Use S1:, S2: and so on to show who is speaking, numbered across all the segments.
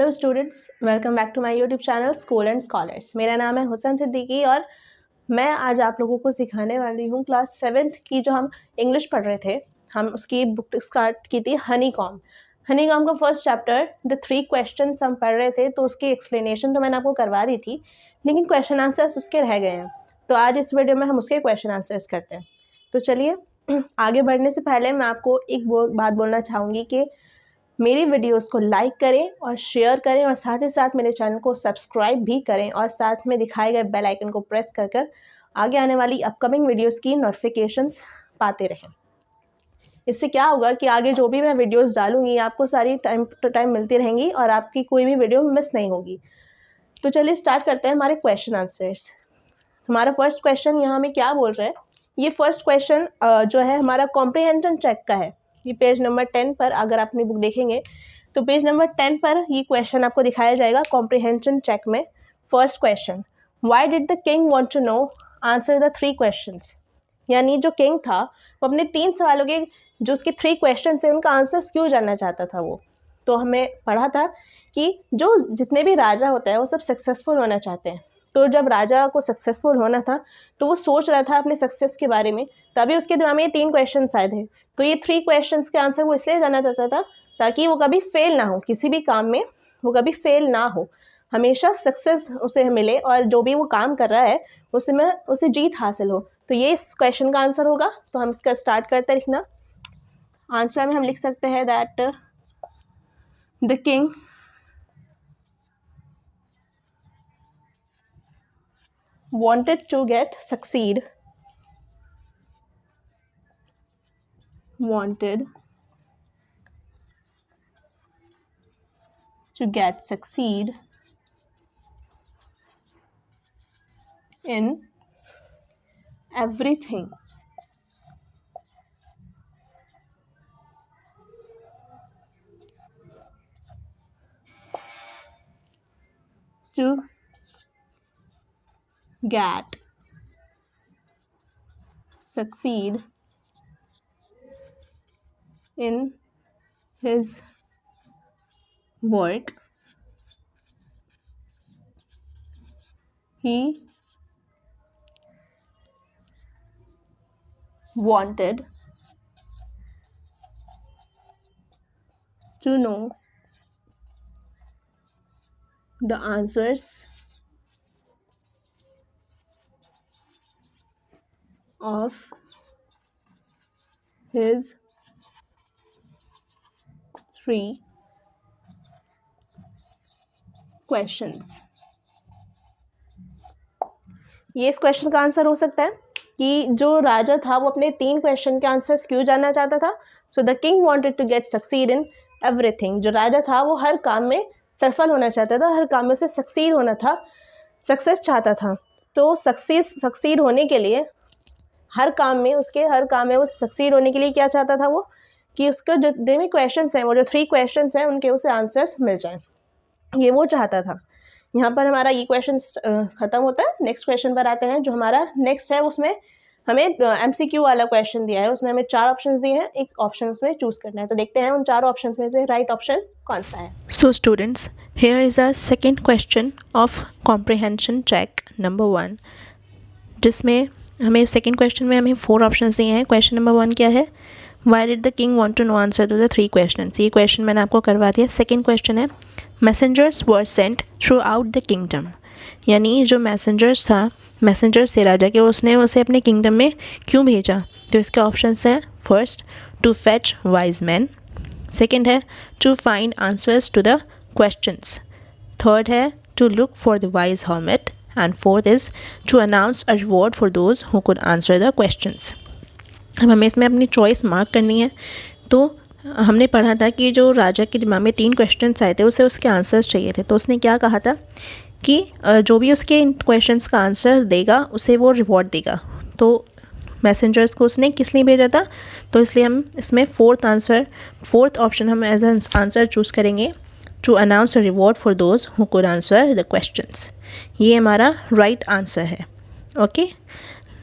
S1: Hello students, welcome back to my YouTube channel school and scholars. मेरा नाम है हुसैन सिद्दीकी और मैं आज आप लोगों को सिखाने वाली हूँ क्लास 7th की जो हम इंग्लिश पढ़ रहे थे। हम उसकी बुक स्टार्ट की थी हनीकॉम का फर्स्ट चैप्टर द 3 क्वेश्चंस हम पढ़ रहे थे। तो उसकी एक्सप्लेनेशन तो मैंने आपको करवा दी थी, लेकिन क्वेश्चन आंसर्स उसके रह गए हैं। तो आज इस वीडियो में हम उसके क्वेश्चन आंसर्स करते हैं। तो चलिए, आगे बढ़ने से पहले मैं आपको एक बात बोलना चाहूँगी कि मेरी वीडियोस को लाइक करें और शेयर करें और साथ ही साथ मेरे चैनल को सब्सक्राइब भी करें और साथ में दिखाए गए बेल आइकन को प्रेस कर आगे आने वाली अपकमिंग वीडियोस की नोटिफिकेशंस पाते रहें। इससे क्या होगा कि आगे जो भी मैं वीडियोस डालूंगी आपको सारी टाइम टू टाइम मिलती रहेंगी और आपकी कोई भी वीडियो मिस नहीं होगी। तो चलिए स्टार्ट करते हैं हमारे क्वेश्चन आंसर्स। हमारा फर्स्ट क्वेश्चन यहाँ में क्या बोल रहा है, ये फर्स्ट क्वेश्चन जो है हमारा कॉम्प्रिहेंशन चेक का है। ये पेज नंबर 10 पर अगर आप अपनी बुक देखेंगे तो पेज नंबर 10 पर ये क्वेश्चन आपको दिखाया जाएगा कॉम्प्रिहेंशन चेक में। First question, why did the king want to know, answer the 3 questions. यानी जो किंग था वो अपने 3 सवालों के जो उसके 3 क्वेश्चन है उनका आंसर्स क्यों जानना चाहता था वो। तो हमें पढ़ा था कि जो जितने भी राजा होते हैं वो सब सक्सेसफुल होना चाहते हैं। तो जब राजा को सक्सेसफुल होना था तो वो सोच रहा था अपने सक्सेस के बारे में, तभी उसके दिमाग में ये 3 क्वेश्चन आए थे। तो ये 3 क्वेश्चंस के आंसर वो इसलिए जानना चाहता था ताकि वो कभी फेल ना हो, किसी भी काम में वो कभी फेल ना हो, हमेशा सक्सेस उसे मिले और जो भी वो काम कर रहा है उसमें उसे जीत हासिल हो। तो ये इस क्वेश्चन का आंसर होगा। तो हम इसका स्टार्ट करते हैं लिखना। आंसर में हम लिख सकते हैं that the king wanted to get succeed in everything to get succeed in his work, he wanted to know the answers of his 3 questions। ये इस क्वेश्चन का आंसर हो सकता है कि जो राजा था वो अपने 3 क्वेश्चन के आंसर्स क्यों जानना चाहता था। So the king wanted to get succeed in everything. जो राजा था वो हर काम में सफल होना चाहता था, हर काम में उसे सक्सीड होना था, सक्सेस चाहता था। तो सक्सीड होने के लिए हर काम में वो सक्सीड होने के लिए क्या चाहता था वो, कि उसका जो जितने क्वेश्चंस हैं वो जो 3 क्वेश्चंस हैं उनके उसे आंसर्स मिल जाएं, ये वो चाहता था। यहाँ पर हमारा ये क्वेश्चन ख़त्म होता है। नेक्स्ट क्वेश्चन पर आते हैं। जो हमारा नेक्स्ट है उसमें हमें MCQ वाला क्वेश्चन दिया है, उसमें हमें 4 ऑप्शंस दिए हैं, एक ऑप्शन उसमें चूज़ करना है। तो देखते हैं उन 4 ऑप्शंस में से राइट ऑप्शन कौन सा है।
S2: So students, here is our second question of comprehension check number 1, जिसमें हमें सेकेंड क्वेश्चन में हमें 4 ऑप्शंस दिए हैं। क्वेश्चन नंबर 1 क्या है, why did the king want to know answer to the 3 questions. ये क्वेश्चन मैंने आपको करवा दिया। सेकेंड क्वेश्चन है messengers were sent throughout the kingdom. यानी जो मैसेंजर्स थे राजा के, उसने उसे अपने किंगडम में क्यों भेजा। तो इसके ऑप्शंस हैं, first to fetch wise man, second है to find answers to the questions, third है to look for the wise hermit, and fourth is to announce a reward for those who could answer the questions. अब हमें इसमें अपनी choice mark करनी है। तो हमने पढ़ा था कि जो राजा के दिमाग में 3 क्वेश्चंस आए थे उसे उसके आंसर्स चाहिए थे। तो उसने क्या कहा था कि जो भी उसके इन क्वेश्चंस का आंसर देगा उसे वो रिवॉर्ड देगा। तो मैसेंजर्स को उसने किस लिए भेजा था, तो इसलिए हम इसमें फोर्थ ऑप्शन हम एज एन आंसर चूज़ करेंगे, to announce a reward for those who could answer the questions. ये हमारा राइट आंसर है। Okay,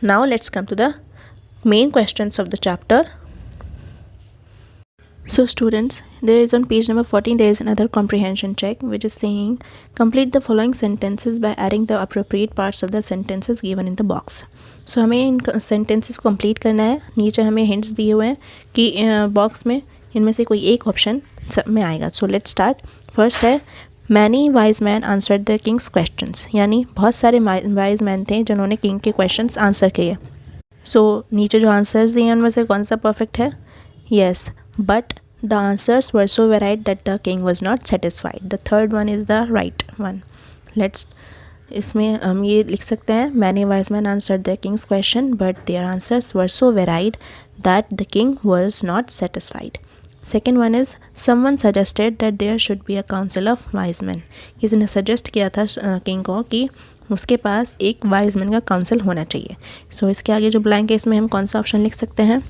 S2: now let's come to the main questions of the chapter. So students, there is on page number 14 there is another comprehension check which is saying complete the following sentences by adding the appropriate parts of the sentences given in the box. So हमें इन sentences को complete करना है. नीचे हमें hints दिए हुए हैं कि बॉक्स में इनमें से कोई एक ऑप्शन सब में आएगा. So let's start. First है Many wise men answered the king's questions. यानी बहुत सारे wise men थे जिन्होंने king के questions answer किए. So नीचे जो answers दिए हैं उनमें से कौन सा perfect है? Yes, but the answers were so varied that the king was not satisfied. The third one is the right one. Let's इसमें हम ये लिख सकते हैं Many wise men answered the king's question, but their answers were so varied that the king was not satisfied. Second one is someone suggested that there should be a council of wise men. किसी ने suggest किया था king को कि उसके पास एक wise men का council होना चाहिए. So इसके आगे जो blank है इसमें हम कौन सा ऑप्शन लिख सकते हैं?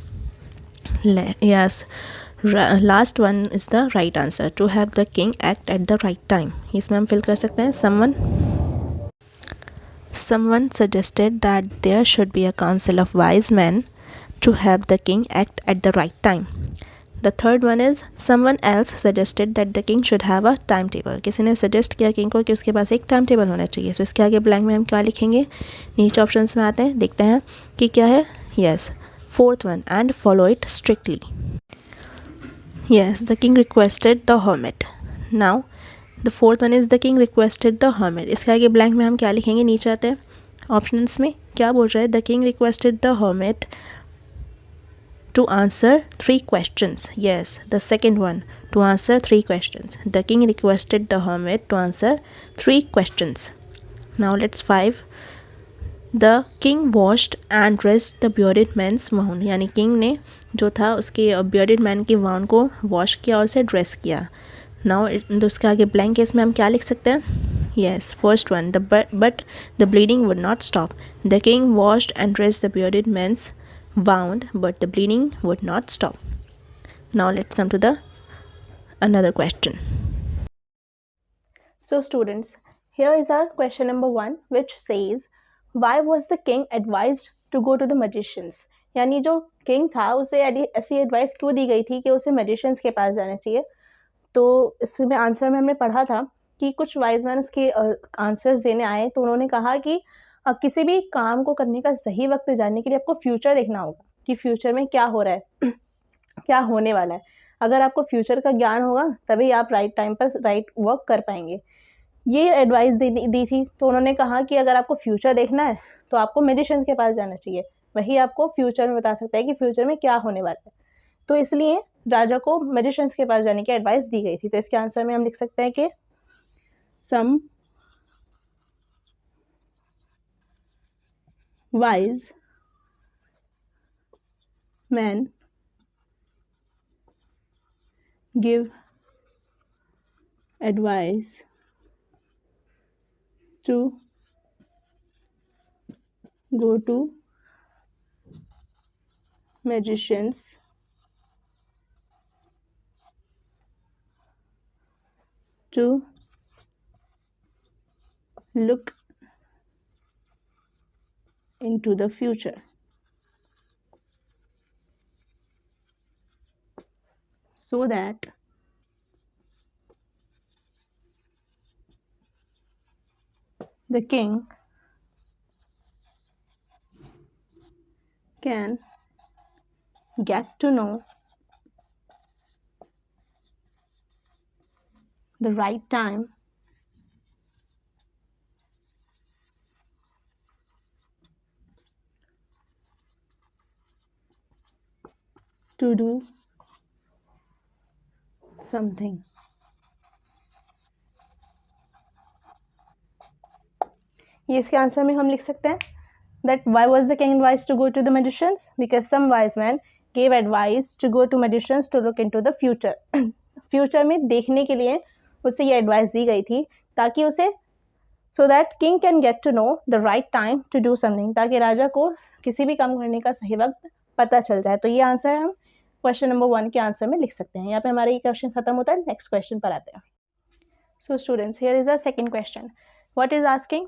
S2: Yes, last one is the right answer. To have the king act at the right time. इसमें हम fill कर सकते हैं someone suggested that there should be a council of wise men to have the king act at the right time. The third one is someone else suggested that the king should have a timetable. किसी ने suggest किया king को कि उसके पास एक time table होना चाहिए. So इसके आगे blank में हम क्या लिखेंगे? नीचे ऑप्शंस में आते हैं, देखते हैं कि क्या है. Yes, fourth one, and follow it strictly. Yes, the king requested the hermit. Now the fourth one is the king requested the hermit. इसके आगे blank में हम क्या लिखेंगे? नीचे आते हैं ऑप्शंस में क्या बोल रहा है? The king requested the hermit to answer 3 questions. Yes, the second one, to answer 3 questions. The king requested the hermit to answer 3 questions. Now let's 5. The king washed and dressed the bearded man's wound. यानी king ने जो था उसके bearded man की wound को wash किया और उसे dress किया. Now उसके आगे blank केस में हम क्या लिख सकते हैं? Yes, first one, but the bleeding would not stop. The king washed and dressed the bearded man's wound, but the bleeding would not stop. Now let's come to the another question.
S1: So students, here is our question number 1 which says why was the king advised to go to the magicians. यानी जो king था उसे ऐसी advice क्यों दी गई थी कि उसे magicians के पास जाना चाहिए. तो इसमें आंसर में हमने पढ़ा था कि कुछ वाइज मैन उसके आंसर्स देने आए तो उन्होंने कहा कि किसी भी काम को करने का सही वक्त जानने के लिए आपको फ्यूचर देखना होगा कि फ्यूचर में क्या हो रहा है क्या होने वाला है. अगर आपको फ्यूचर का ज्ञान होगा तभी आप राइट टाइम पर राइट वर्क कर पाएंगे. ये एडवाइस दी थी. तो उन्होंने कहा कि अगर आपको फ्यूचर देखना है तो आपको मैजिशियंस के पास जाना चाहिए. वही आपको फ्यूचर में बता सकता है कि फ्यूचर में क्या होने वाला है. तो इसलिए राजा को मैजिशियंस के पास जाने की एडवाइस दी गई थी. तो इसके आंसर में हम लिख सकते हैं कि some wise man give advice to go to magicians to look into the future. So that the king can get to know the right time to do something. ये इसके आंसर में हम लिख सकते हैं that why was the king advised to go to the magicians? Because some wise men gave advice to go to magicians to look into the future. Future में देखने के लिए उसे ये एडवाइस दी गई थी ताकि उसे so that king can get to know the right time to do something, ताकि राजा को किसी भी काम करने का सही वक्त पता चल जाए. तो ये आंसर हम क्वेश्चन नंबर 1 के आंसर में लिख सकते हैं. यहाँ पे हमारा ये क्वेश्चन खत्म होता है. नेक्स्ट क्वेश्चन पर आते हैं. So students, here is a second question. What is asking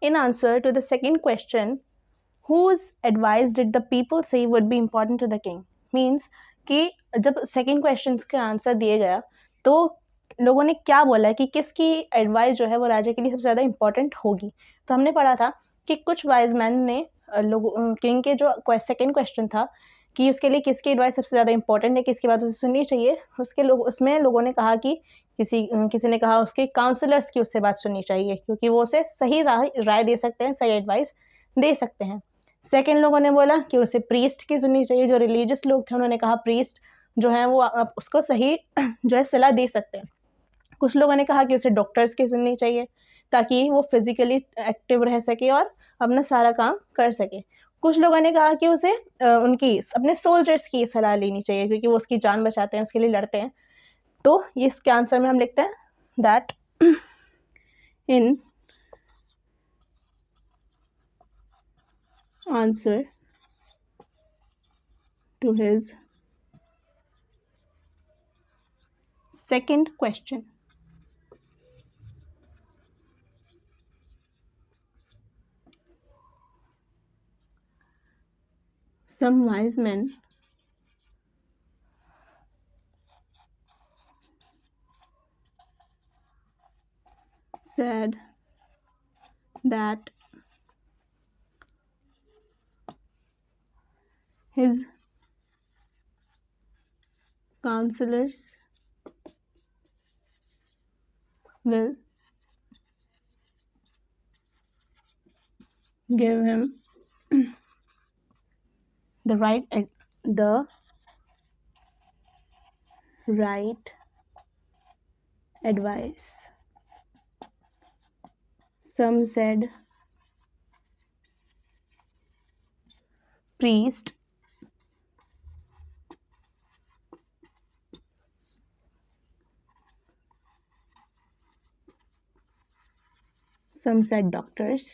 S1: in answer to the second question, whose advice did the people say would be important to the king? Means कि जब second question का answer दिए गया तो लोगों ने क्या बोला कि किसकी एडवाइस जो है वो राजा के लिए सबसे ज़्यादा इम्पोर्टेंट होगी। तो हमने पढ़ा था कि कुछ वाइज मैन ने किंग के जो सेकंड क्वेश्चन था कि उसके लिए किसकी एडवाइस सबसे ज़्यादा इंपॉर्टेंट है, किसकी बात उसे सुननी चाहिए, उसमें लोगों ने कहा कि किसी ने कहा उसके काउंसलर्स की उससे बात सुननी चाहिए, क्योंकि वो उसे सही राय दे सकते हैं, सही एडवाइस दे सकते हैं। सेकंड लोगों ने बोला कि उसे प्रीस्ट की सुननी चाहिए, जो रिलीजियस लोग थे उन्होंने कहा प्रीस्ट जो है वो उसको सही जो है सलाह दे सकते हैं। कुछ लोगों ने कहा कि उसे डॉक्टर्स की सुननी चाहिए ताकि वो फिजिकली एक्टिव रह सके और अपना सारा काम कर सके। कुछ लोगों ने कहा कि उसे उनकी अपने सोल्जर्स की सलाह लेनी चाहिए, क्योंकि वो उसकी जान बचाते हैं, उसके लिए लड़ते हैं। तो ये इसके आंसर में हम लिखते हैं that in answer to his second question some wise men said that his counselors will give him the right advice. Some said priest, some said doctors,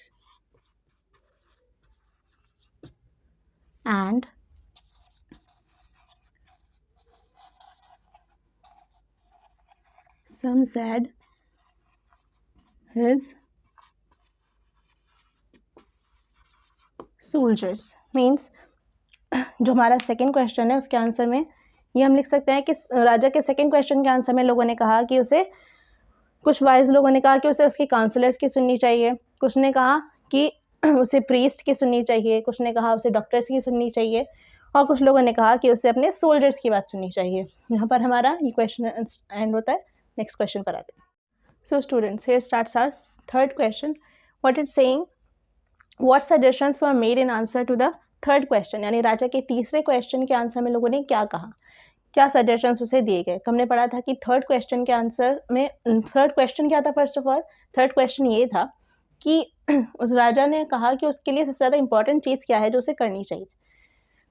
S1: and some said his soldiers. Means जो हमारा second question है उसके answer में ये हम लिख सकते हैं कि राजा के सेकंड क्वेश्चन के आंसर में लोगों ने कहा कि उसे, कुछ वाइज लोगों ने कहा कि उसे उसके काउंसलर्स की सुननी चाहिए, कुछ ने कहा कि उसे प्रीस्ट की सुननी चाहिए, कुछ ने कहा उसे डॉक्टर्स की सुननी चाहिए, और कुछ लोगों ने कहा कि उसे अपने सोल्जर्स की बात सुननी चाहिए। यहाँ पर हमारा ये क्वेश्चन एंड होता है। नेक्स्ट क्वेश्चन पर आते हैं। So students, here starts our third question. What is saying, what suggestions were made in answer to the third question, यानी राजा के तीसरे क्वेश्चन के आंसर में लोगों ने क्या कहा, क्या सजेशंस उसे दिए गए। तो हमने पढ़ा था कि थर्ड क्वेश्चन के आंसर में, थर्ड क्वेश्चन क्या था, first of all third question ये था कि उस राजा ने कहा कि उसके लिए सबसे ज़्यादा इंपॉर्टेंट चीज़ क्या है जो उसे करनी चाहिए।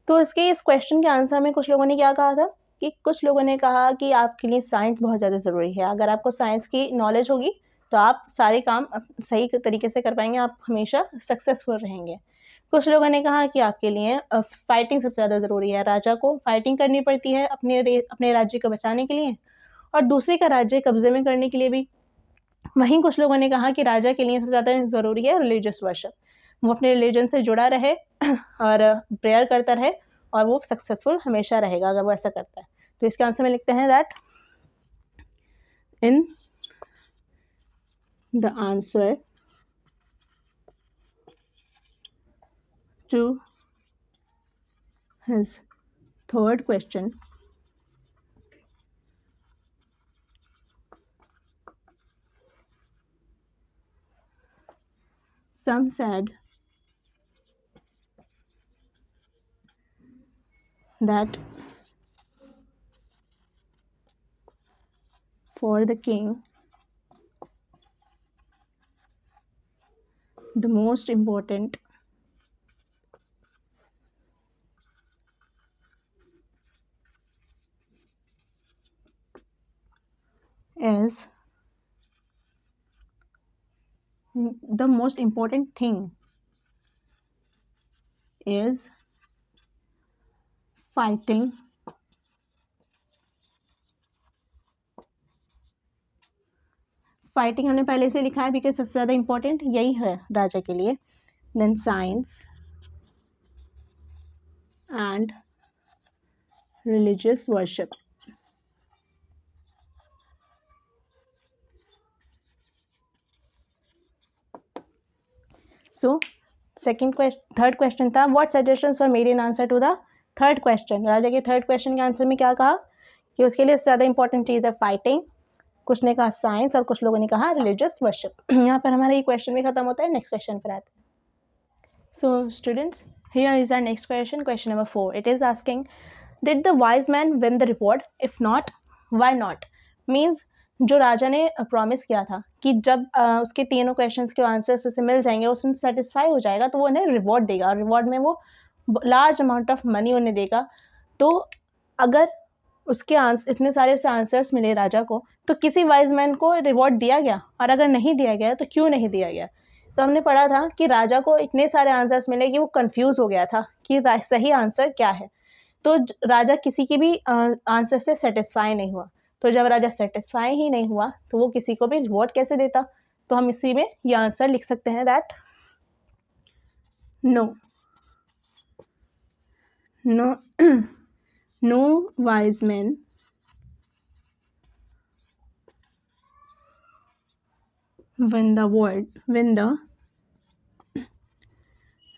S1: तो इसके इस क्वेश्चन के आंसर में कुछ लोगों ने क्या कहा था कि कुछ लोगों ने कहा कि आपके लिए साइंस बहुत ज़्यादा ज़रूरी है, अगर आपको साइंस की नॉलेज होगी तो आप सारे काम सही तरीके से कर पाएंगे, आप हमेशा सक्सेसफुल रहेंगे। कुछ लोगों ने कहा कि आपके लिए फाइटिंग सबसे ज़्यादा ज़रूरी है, राजा को फाइटिंग करनी पड़ती है अपने राज्य को बचाने के लिए और दूसरे का राज्य कब्जे में करने के लिए भी। वहीं कुछ लोगों ने कहा कि राजा के लिए सबसे ज़्यादा ज़रूरी है रिलीजियस वर्शिप, वो अपने रिलीजन से जुड़ा रहे और प्रेयर करता रहे और वो सक्सेसफुल हमेशा रहेगा अगर वो ऐसा करता है। तो इसके आंसर में लिखते हैं that in the answer to his third question, some said that for the king the most important is the most important thing is fighting हमने पहले से लिखा है बिकॉज सबसे ज़्यादा इंपॉर्टेंट यही है राजा के लिए। Then science and religious worship. So third question था, what suggestions were made in answer to the third question. राजा के थर्ड क्वेश्चन के आंसर में क्या कहा कि उसके लिए ज़्यादा इंपॉर्टेंट चीज़ है फाइटिंग, कुछ ने कहा साइंस और कुछ लोगों ने कहा रिलीजियस वर्शिप. यहाँ पर हमारा ये क्वेश्चन भी खत्म होता है. नेक्स्ट क्वेश्चन पर आते हैं. So students, here is our next question, question number 4. It is asking, did the wise man win the reward, if not why not. Means जो राजा ने प्रॉमिस किया था कि जब उसके तीनों क्वेश्चंस के आंसर्स उसे मिल जाएंगे, उसमें सेटिस्फाई हो जाएगा, तो वो उन्हें रिवॉर्ड देगा और रिवॉर्ड में वो लार्ज अमाउंट ऑफ मनी उन्हें देगा. तो अगर उसके इतने सारे उसे आंसर्स मिले राजा को, तो किसी वाइज मैन को रिवॉर्ड दिया गया, और अगर नहीं दिया गया तो क्यों नहीं दिया गया. तो हमने पढ़ा था कि राजा को इतने सारे आंसर्स मिले कि वो कंफ्यूज हो गया था कि सही आंसर क्या है. तो राजा किसी की भी आंसर से सेटिस्फाई नहीं हुआ. तो जब राजा सेटिस्फाई ही नहीं हुआ तो वो किसी को भी रिवॉर्ड कैसे देता. तो हम इसी में ये आंसर लिख सकते हैं that no wise man win the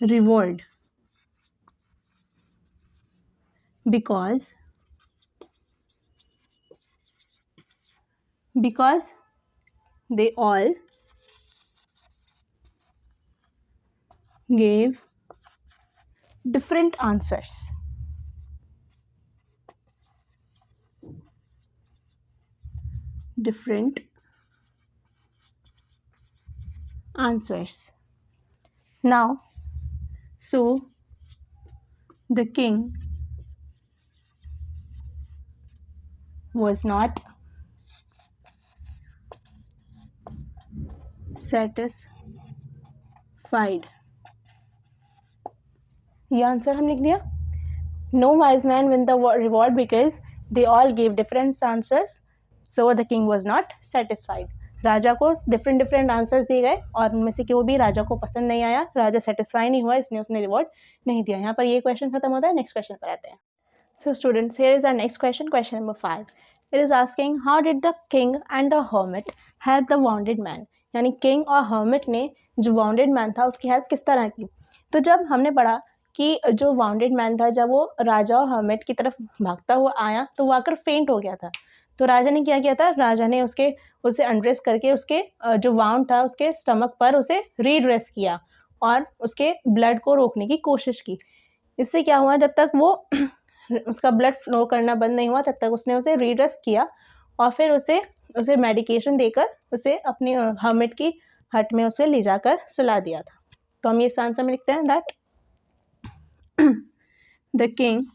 S1: reward because they all gave different answers. Now, so the king was not satisfied. ये आंसर हम लिख दिया. No wise man win the reward because they all gave different answers. So the king was not satisfied. राजा को different answers दिए गए और उनमें से वो भी राजा को पसंद नहीं आया, राजा सेटिस्फाई नहीं हुआ, इसलिए उसने रिवॉर्ड नहीं दिया. यहाँ पर ये क्वेश्चन खत्म होता है. नेक्स्ट क्वेश्चन पर आते हैं. So students, here is our next question, question number 5. It is asking, how did the king and the hermit help the wounded man. यानी किंग और हर्मिट ने जो वाउंडेड मैन था उसकी हेल्प किस तरह की. तो जब हमने पढ़ा कि जो वाउंडेड मैन था, जब वो राजा और हर्मिट की तरफ भागता हुआ आया तो वो आकर फेंट हो गया था. तो राजा ने क्या किया था, राजा ने उसे अनड्रेस करके उसके जो वाउंड था उसके स्टमक पर उसे रीड्रेस किया और उसके ब्लड को रोकने की कोशिश की. इससे क्या हुआ, जब तक वो उसका ब्लड फ्लो करना बंद नहीं हुआ तब तक उसने उसे रीड्रेस किया और फिर उसे मेडिकेशन देकर उसे अपनी हर्मिट की हट में उसे ले जाकर सुला दिया था. तो हम ये इस आंसर में लिखते हैं that the king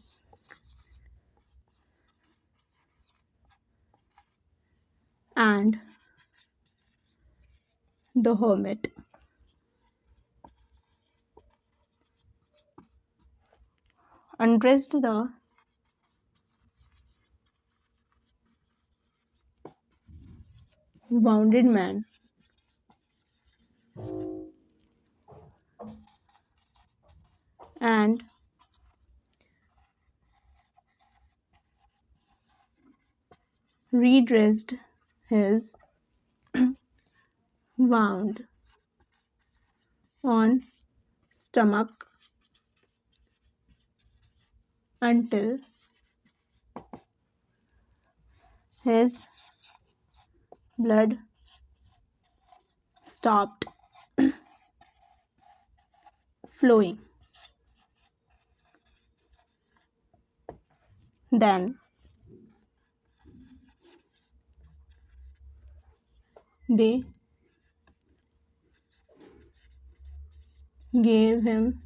S1: and the hermit undressed the wounded man and redressed his wound on stomach until his blood stopped flowing. Then they gave him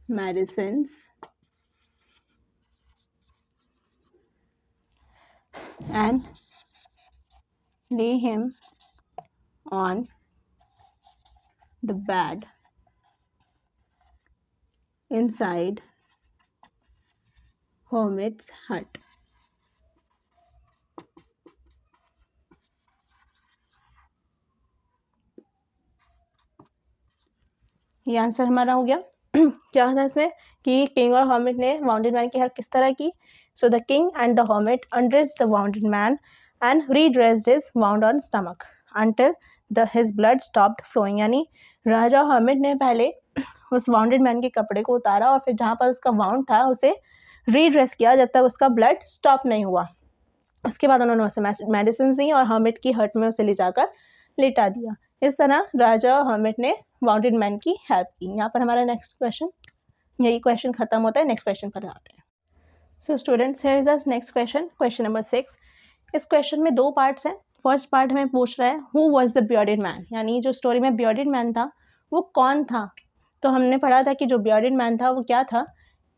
S1: medicines and lay him on the bed inside hermit's hut. ये answer हमारा हो गया. क्या था इसमें कि king और hermit ने वाउंडेड मैन की हेल्प किस तरह की. सो the king and the hermit undressed the wounded man and redressed his wound on stomach until his blood stopped flowing. यानी राजा और हर्मिट ने पहले उस वाउंडेड मैन के कपड़े को उतारा और फिर जहाँ पर उसका वाउंड था उसे रीड्रेस किया जब तक उसका ब्लड स्टॉप नहीं हुआ. उसके बाद उन्होंने उसे मेडिसिन दी और हर्मिट की हट में उसे ले जाकर लेटा दिया. इस तरह राजा और हर्मिट ने वाउंडेड मैन की हेल्प की. यहाँ पर हमारा नेक्स्ट क्वेश्चन, यही क्वेश्चन खत्म होता है. नेक्स्ट क्वेश्चन पर आते हैं. So students, here is our next question, question number 6. इस क्वेश्चन में 2 पार्ट्स हैं. फर्स्ट पार्ट हमें पूछ रहा है who was the bearded man, यानी जो स्टोरी में बियर्डेड मैन था वो कौन था. तो हमने पढ़ा था कि जो बियर्डेड मैन था वो क्या था.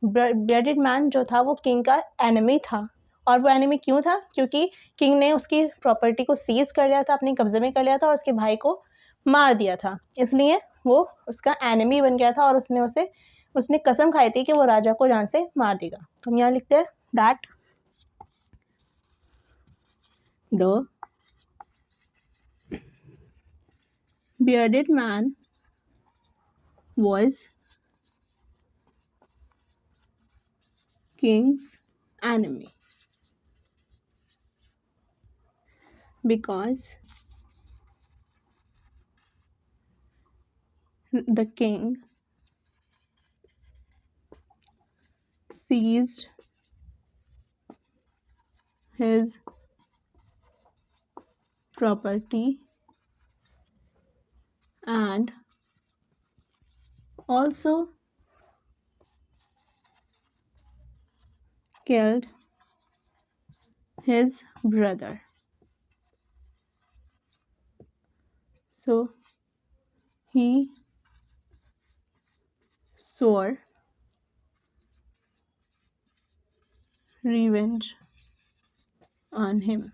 S1: बियर्डेड मैन जो था वो किंग का एनिमी था. और वो एनिमी क्यों था, क्योंकि किंग ने उसकी प्रॉपर्टी को सीज कर लिया था, अपने कब्जे में कर लिया था और उसके भाई को मार दिया था. इसलिए वो उसका एनिमी बन गया था और उसने कसम खाई थी कि वो राजा को जान से मार देगा. तो हम यहाँ लिखते हैं that the bearded man was king's enemy because the king seized his property and also killed his brother. So he swore revenge on him.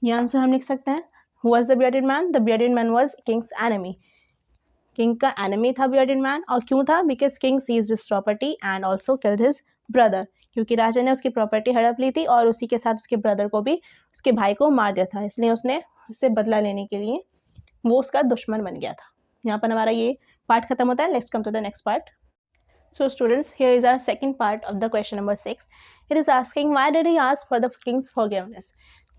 S1: ये आंसर हम लिख सकते हैं. Who was the bearded man? The bearded man was king's enemy. King का enemy था bearded man. और क्यों था? Because king seized his property and also killed his brother. क्योंकि राजा ने उसकी प्रॉपर्टी हड़प ली थी और उसी के साथ उसके ब्रदर को भी, उसके भाई को मार दिया था. इसलिए उसने उससे बदला लेने के लिए वो उसका दुश्मन बन गया था. यहाँ पर हमारा ये पार्ट खत्म होता है. Let's come to the next part. So students, here is our second part of the question number 6. It is asking why did he ask for the king's forgiveness.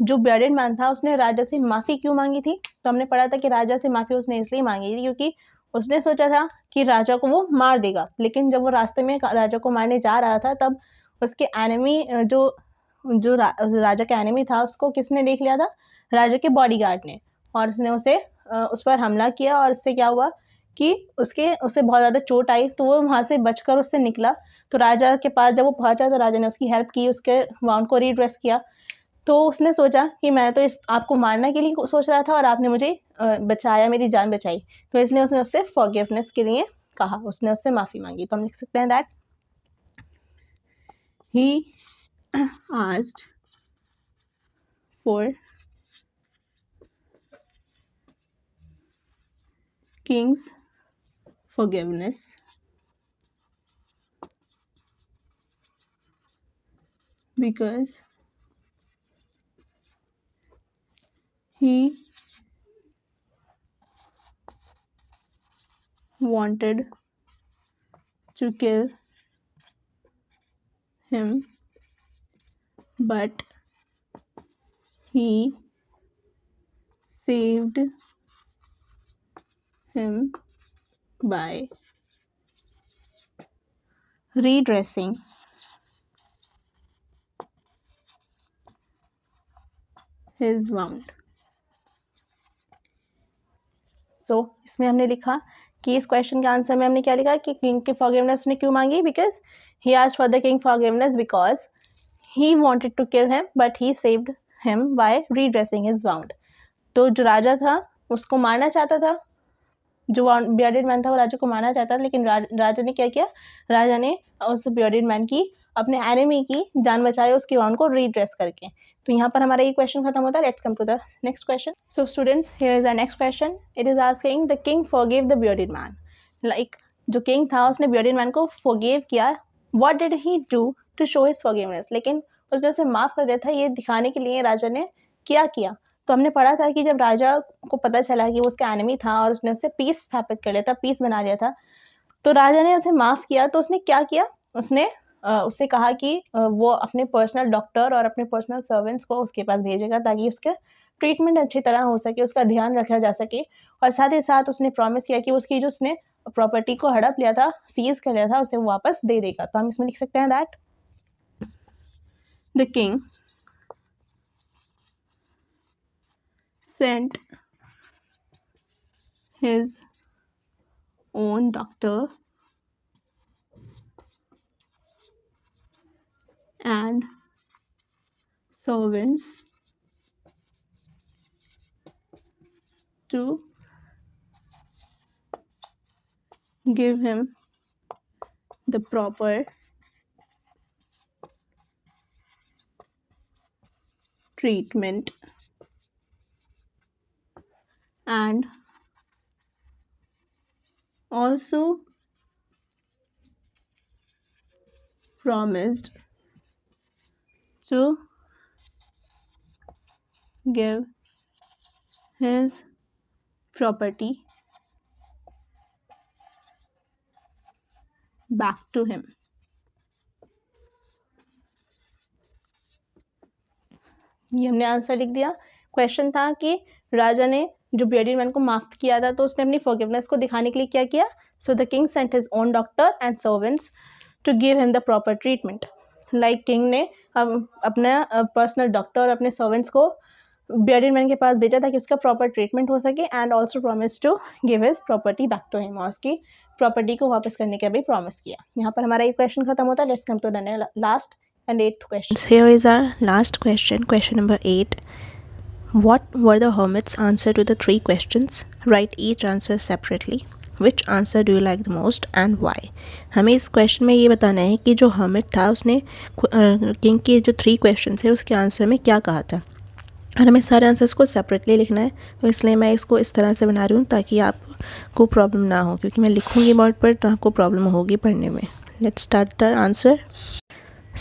S1: जो बियर्डेड मैन था उसने राजा से माफ़ी क्यों मांगी थी. तो हमने पढ़ा था कि राजा से माफ़ी उसने इसलिए मांगी थी क्योंकि उसने सोचा था कि राजा को वो मार देगा. लेकिन जब वो रास्ते में राजा को मारने जा रहा था तब उसके एनिमी जो राजा का एनिमी था उसको किसने देख लिया था? राजा के बॉडीगार्ड ने. और उसने उस पर हमला किया और इससे क्या हुआ कि उसे बहुत ज़्यादा चोट आई. तो वो वहाँ से बचकर उससे निकला. तो राजा के पास जब वो पहुँचा तो राजा ने उसकी हेल्प की, उसके वाउंड को रीड्रेस किया. तो उसने सोचा कि मैं तो आपको मारने के लिए सोच रहा था और आपने मुझे बचाया, मेरी जान बचाई. तो इसलिए उसने उससे फॉरगिवनेस के लिए कहा, उसने उससे माफ़ी मांगी. तो हम लिख सकते हैं that he asked for Kings forgiveness because he wanted to kill him, but he saved him by redressing his wound. सो इसमें हमने लिखा कि इस क्वेश्चन के आंसर में हमने क्या लिखा कि किंग की फॉरगिवनेस ने क्यों मांगी. Because he asked for the king forgiveness because he wanted to kill him but he saved him by redressing his wound. तो जो राजा था उसको मारना चाहता था, जो बियर्डेड मैन था वो राजा को मारना चाहता था. लेकिन राजा ने क्या किया, राजा ने उस बियर्डेड मैन की, अपने एनिमी की जान बचाई उसके वाउंड को रीड्रेस करके. तो यहाँ पर हमारा ये क्वेश्चन खत्म होता है. Let's come to the next question. So students, here is our next question. It is asking the king forgive the bearded man. Like जो किंग था उसने बियर्डेड मैन को फॉरगिव किया. What did he do to show his forgiveness. लेकिन उसने उसे माफ़ कर दिया था, ये दिखाने के लिए राजा ने क्या किया. तो हमने पढ़ा था कि जब राजा को पता चला कि वो उसका एनिमी था और उसने उससे पीस स्थापित कर लिया था, पीस बना लिया था, तो राजा ने उसे माफ़ किया, तो उसने क्या किया, उसने उससे कहा कि वो अपने पर्सनल डॉक्टर और अपने पर्सनल सर्वेंट्स को उसके पास भेजेगा ताकि उसका ट्रीटमेंट अच्छी तरह हो सके, उसका ध्यान रखा जा सके। और साथ ही साथ उसने प्रॉमिस किया कि उसकी जो उसने प्रॉपर्टी को हड़प लिया था, सीज कर लिया था, उसे वो वापस दे देगा। तो हम इसमें लिख सकते हैं that the king sent his own doctor and servants to give him the proper treatment and also promised to give his property back to him. ये हमने आंसर लिख दिया। क्वेश्चन था कि राजा ने जो बियर्डेड मैन को माफ़ किया था, तो उसने अपनी फॉरगिवनेस को दिखाने के लिए क्या किया? So the king sent his own doctor and servants to give him the proper treatment. Like king ने अपना पर्सनल डॉक्टर और अपने सर्वेंट्स को बियर्डेड मैन के पास भेजा ताकि उसका प्रॉपर ट्रीटमेंट हो सके, and also promise to give his property back to him, और उसकी प्रॉपर्टी को वापस करने का भी प्रॉमिस किया। यहाँ पर हमारा ये क्वेश्चन खत्म होता है। Let's come to the last and 8th question.
S2: Here is our last question, question number 8. What were the hermit's answer to the 3 questions? Write each answer separately. Which answer do you like the most and why? हमें इस question में ये बताना है कि जो hermit था उसने किंग के जो 3 क्वेश्चन थे उसके आंसर में क्या कहा था, और हमें सारे आंसर्स को सेपरेटली लिखना है। तो इसलिए मैं इसको इस तरह से बना रही हूँ ताकि आपको प्रॉब्लम ना हो, क्योंकि मैं लिखूँगी बोर्ड पर तो आपको प्रॉब्लम होगी पढ़ने में। Let's start the answer.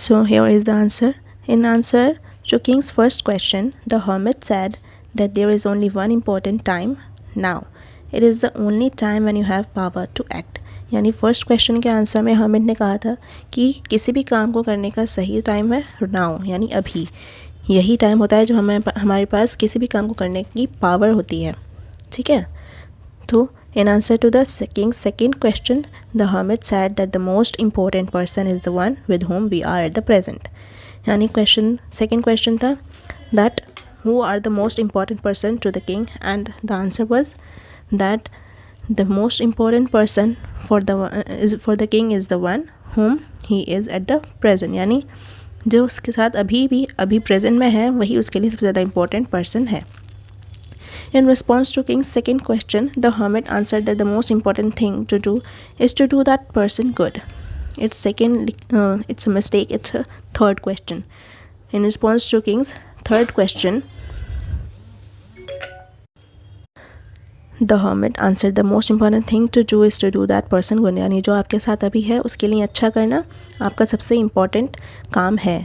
S2: So here is the answer. In answer to King's first question, the hermit said that there is only one important time, now. It is the only time when you have power to act. यानी first question के answer में hermit ने कहा था कि किसी भी काम को करने का सही टाइम है now, यानी अभी। यही टाइम होता है जब हमारे पास किसी भी काम को करने की पावर होती है। ठीक है, तो in answer to the king's second question, the hermit said that the most important person is the one with whom we are at the present. यानी second question था that who are the most important person to the king, and the answer was that the most important person for the king is the one whom he is at the present. यानी जो उसके साथ अभी present में है वही उसके लिए सबसे ज़्यादा इम्पोर्टेंट पर्सन है। In response to King's second question, the hermit answered that the most important thing to do is to do that person good. It's a mistake. It's a third question. In response to King's third question, the hermit answered the most important thing to do is to do that person good. यानी जो आपके साथ अभी है उसके लिए अच्छा करना आपका सबसे इम्पोर्टेंट काम है।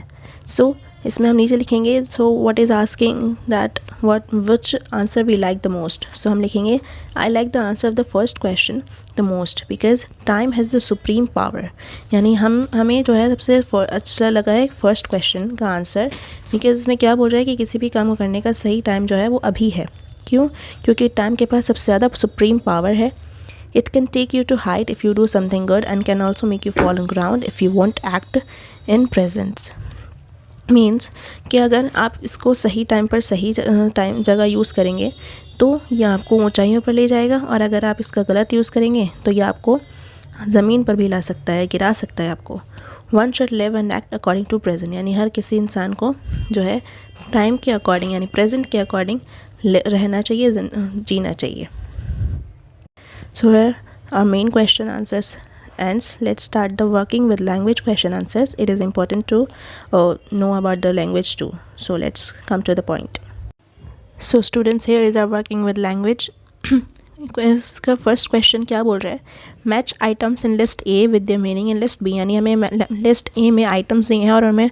S2: So इसमें हम नीचे लिखेंगे so what is asking that which answer we like the most. So हम लिखेंगे I like the answer of the first question the most because time has the supreme power. यानी हमें जो है सबसे अच्छा लगा है फर्स्ट क्वेश्चन का आंसर, बिकॉज इसमें क्या बोल रहा है कि किसी भी काम को करने का सही टाइम जो है वो अभी है। क्यों? क्योंकि टाइम के पास सबसे ज़्यादा सुप्रीम पावर है। It can take you to height if you do something good and can also make you fall on ground if you want act in presence. Means कि अगर आप इसको सही टाइम पर सही जगह यूज़ करेंगे तो ये आपको ऊंचाइयों पर ले जाएगा, और अगर आप इसका गलत यूज़ करेंगे तो ये आपको ज़मीन पर भी ला सकता है, गिरा सकता है आपको। One should live and act according to present. यानी हर किसी इंसान को जो है टाइम के अकॉर्डिंग यानी प्रेजेंट के अकॉर्डिंग रहना चाहिए, जीना चाहिए। So here our main question answers ends. Let's start the working with language question answers. It is important to know about the language too. So let's come to the point. So students, here is our working with language. इसका first question क्या बोल रहा है? Match items in list A with their meaning in list B. यानी हमें list A में items दिए हैं और हमें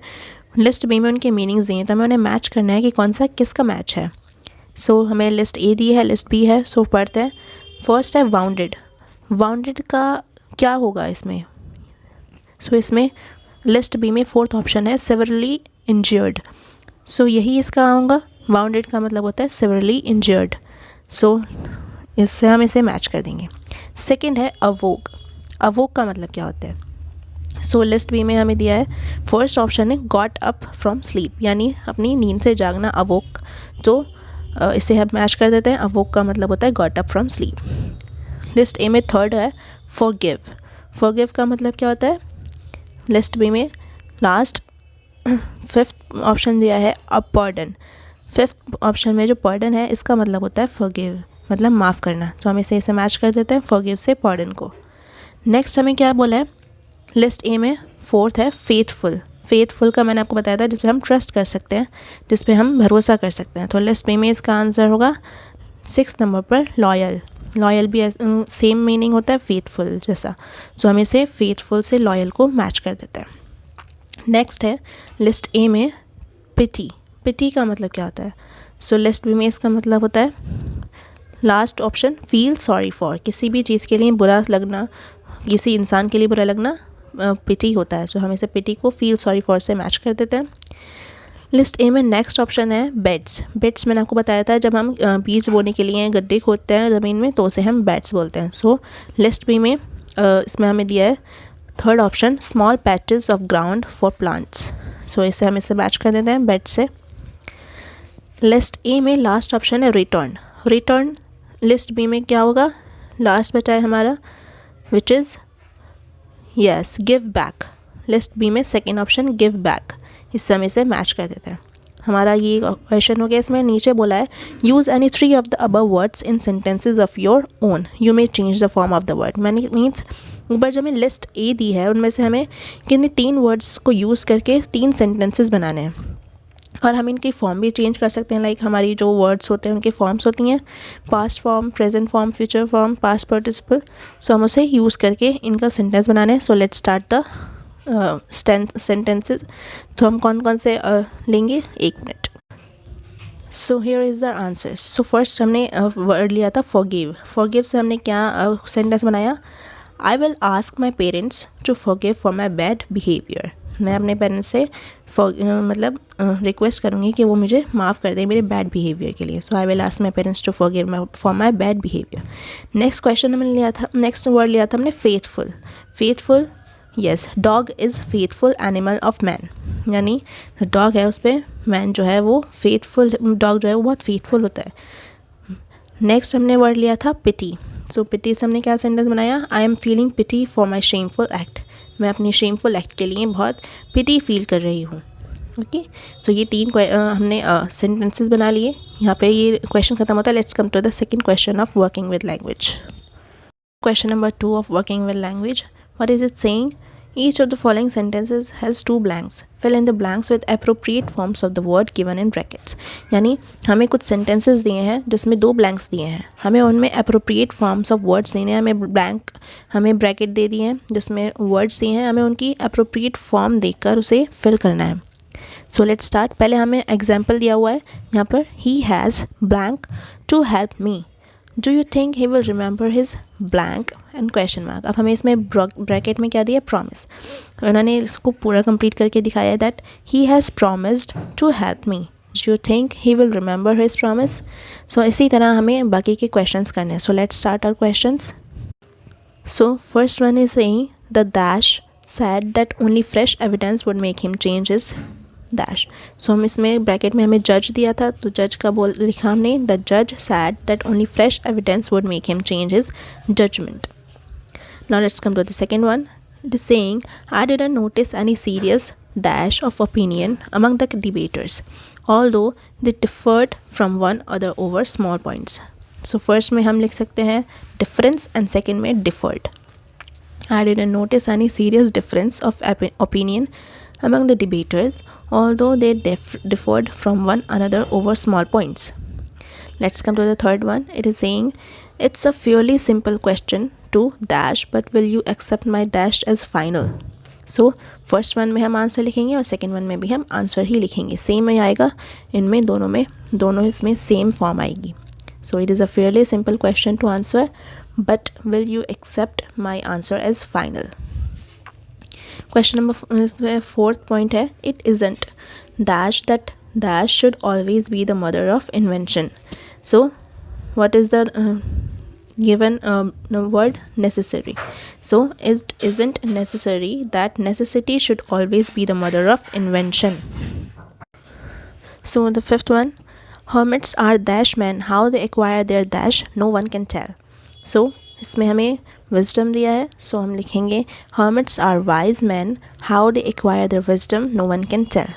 S2: लिस्ट बी में उनके मीनिंग्स दिए हैं, तो हमें उन्हें मैच करना है कि कौन सा किसका मैच है। सो हमें लिस्ट ए दी है, लिस्ट बी है। सो पढ़ते हैं। फर्स्ट है वाउंडेड। वाउंडेड का क्या होगा इसमें? सो इसमें लिस्ट बी में फोर्थ ऑप्शन है सिवियरली इंजर्ड। सो यही इसका होगा। वाउंडेड का मतलब होता है सिवियरली इंजर्ड। सो इससे हम इसे मैच कर देंगे। सेकंड है अवोक। अवोक का मतलब क्या होता है? सो लिस्ट बी में हमें दिया है फर्स्ट ऑप्शन है गॉट अप फ्रॉम स्लीप, यानी अपनी नींद से जागना अवोक। तो इसे हम मैच कर देते हैं। अवोक का मतलब होता है got up from sleep. List A में थर्ड है फॉरगिव। फॉरगिव का मतलब क्या होता है? लिस्ट बी में लास्ट फिफ्थ ऑप्शन दिया है अ पर्डन। फिफ्थ ऑप्शन में जो पर्डन है इसका मतलब होता है फॉरगिव, मतलब माफ़ करना। तो हम इसे मैच कर देते हैं फॉरगिव से पर्डन को। नेक्स्ट हमें क्या बोला है? लिस्ट ए में फोर्थ है फेथफुल। फेथफुल का मैंने आपको बताया था जिस पे हम ट्रस्ट कर सकते हैं, जिस पे हम भरोसा कर सकते हैं। तो लिस्ट ए में इसका आंसर होगा 6 नंबर पर लॉयल। लॉयल भी सेम मीनिंग होता है फेथफुल जैसा। सो हम इसे फेथफुल से लॉयल को मैच कर देते हैं। नेक्स्ट है लिस्ट ए में पिटी। पिटी का मतलब क्या होता है? सो लिस्ट बी में इसका मतलब होता है last option feel sorry for. किसी भी चीज़ के लिए बुरा लगना, किसी इंसान के लिए बुरा लगना पिटी होता है। तो हम इसे पिटी को फील सॉरी फॉर से मैच कर देते हैं। लिस्ट ए में नेक्स्ट ऑप्शन है बेड्स। बेड्स मैंने आपको बताया था जब हम बीज बोने के लिए गड्ढे खोदते हैं ज़मीन में तो उसे हम बेड्स बोलते हैं। सो लिस्ट बी में इसमें हमें दिया है third option small patches of ground for plants. So इसे मैच कर देते हैं बेड से। लिस्ट ए में लास्ट ऑप्शन है रिटर्न। रिटर्न लिस्ट बी में क्या होगा? लास्ट बचा है हमारा which is yes give back. List B में सेकेंड ऑप्शन गिव बैक। इस समय से मैच कर देते हैं। हमारा ये क्वेश्चन हो गया। इसमें नीचे बोला है use any 3 of the above words in sentences of your own, you may change the form of the word. मैंने मीन्स ऊपर जो हमें लिस्ट ए दी है उनमें से हमें किन्हीं 3 वर्ड्स को यूज़ करके 3 सेंटेंसेस बनाने हैं और हम इनकी फॉर्म भी चेंज कर सकते हैं। लाइक हमारी जो वर्ड्स होते हैं उनकी फॉर्म्स होती हैं past form, present form, future form, past participle. So हम उसे यूज़ करके इनका सेंटेंस बनाने हैं। So let's start the sentences. तो हम कौन कौन से लेंगे? 1 मिनट। So here is the answers. So first हमने वर्ड लिया था फॉरगिव। फॉरगिव से हमने क्या सेंटेंस बनाया? I will ask my parents to forgive for my bad behaviour. मैं अपने पेरेंट्स से मतलब रिक्वेस्ट करूँगी कि वो मुझे माफ़ कर दें मेरे बैड बिहेवियर के लिए। So I will ask my parents to forgive for my bad behaviour. Next question हमने लिया था, नेक्स्ट वर्ड लिया था हमने faithful. Faithful yes dog is faithful animal of man, यानी डॉग है उस पर मैन जो है वो फेथफुल, डॉग जो है वो बहुत फेथफुल होता है। नेक्स्ट हमने वर्ड लिया था पिटी। सो पिटी से हमने क्या सेंटेंस बनाया? I am feeling pity for my shameful act. मैं अपनी शेमफुल एक्ट के लिए बहुत पिटी फील कर रही हूँ। ओके, सो ये 3 हमने सेंटेंसेस बना लिए। यहाँ पे ये क्वेश्चन खत्म होता है। Let's come to the second question of working with language. Question number 2 of working with language, what is it saying? Each of the following sentences has 2 blanks. Fill in the blanks with appropriate forms of the word given in brackets. यानी हमें कुछ sentences दिए हैं जिसमें 2 blanks दिए हैं, हमें उनमें appropriate forms of words देने हैं। हमें blank, हमें bracket दे दिए हैं जिसमें words दिए हैं, हमें उनकी appropriate form देकर उसे fill करना है। So let's start. पहले हमें example दिया हुआ है यहाँ पर, he has blank to help me. Do you think he will remember his blank and question mark? अब हमें इसमें ब्रैकेट में क्या दिया? प्रॉमिस। उन्होंने इसको पूरा कंप्लीट करके दिखाया है that he has promised to help me. Do you think he will remember his promise? So इसी तरह हमें बाकी के questions करने हैं। So let's start our questions. So first one is saying the dash said that only fresh evidence would make him change his dash. So हम इसमें bracket में हमें जज दिया था, तो जज का लिखा हमने द जज said that only fresh evidence would make him change his judgment. Now let's come to the second one. It is saying I didn't notice any serious dash of opinion among the debaters, although they differed from one another over small points. So first में हम लिख सकते हैं difference and second में differed. I didn't notice any serious difference of opinion among the debaters, although they differed from one another over small points. Let's come to the third one. It is saying it's a fairly simple question to dash, but will you accept my dash as final? So first one में हम answer लिखेंगे और second one में भी हम answer ही लिखेंगे, same ही आएगा इनमें दोनों इसमें सेम फॉर्म आएगी. So it is a fairly simple question to answer, but will you accept my answer as final? Question number 4th point है, it isn't dash that dash should always be the mother of invention. So what is the given word? Necessary. So it isn't necessary that necessity should always be the mother of invention. So the 5th one, hermits are dash men, how they acquire their dash no one can tell. So इसमें हमें wisdom दिया है, so हम लिखेंगे hermits are wise men, how they acquire their wisdom no one can tell.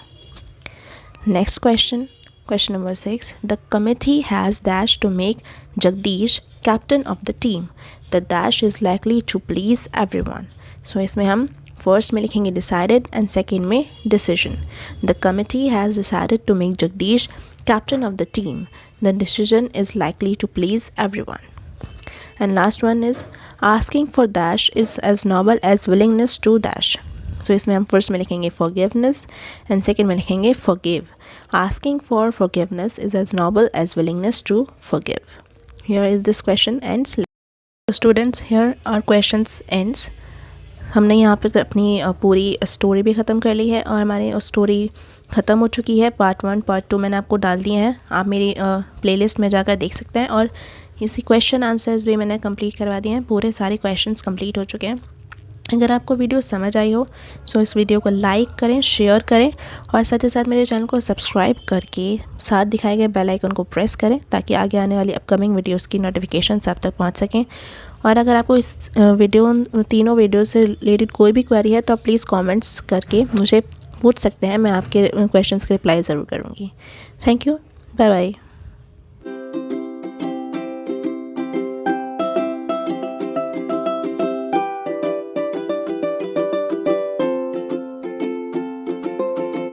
S2: Next question, question number 6, the committee has dash to make Jagdish captain of the team. The dash is likely to please everyone. So इसमें हम first में लिखेंगे decided and second में decision. The committee has decided to make Jagdish captain of the team. The decision is likely to please everyone. And last one is asking for dash is as noble as willingness to dash. So इसमें हम first में लिखेंगे forgiveness and second में लिखेंगे forgive. Asking for forgiveness is as noble as willingness to forgive. Here is this question ends. So students, here our questions ends. हमने यहाँ पर अपनी पूरी स्टोरी भी ख़त्म कर ली है और हमारी स्टोरी ख़त्म हो चुकी है. पार्ट 1 पार्ट 2 मैंने आपको डाल दिए हैं, आप मेरी प्लेलिस्ट में जाकर देख सकते हैं. और इसी क्वेश्चन आंसर्स भी मैंने कंप्लीट करवा दिए हैं, पूरे सारे क्वेश्चंस कंप्लीट हो चुके हैं. अगर आपको वीडियो समझ आई हो तो इस वीडियो को लाइक करें, शेयर करें और साथ ही साथ मेरे चैनल को सब्सक्राइब करके साथ दिखाए गए बेल आइकन को प्रेस करें ताकि आगे आने वाली अपकमिंग वीडियोस की नोटिफिकेशंस आप तक पहुंच सकें. और अगर आपको इस तीनों वीडियो से रिलेटेड कोई भी क्वेरी है तो आप प्लीज़ कमेंट्स करके मुझे पूछ सकते हैं, मैं आपके क्वेश्चंस के रिप्लाई ज़रूर करूँगी. Thank you, bye bye.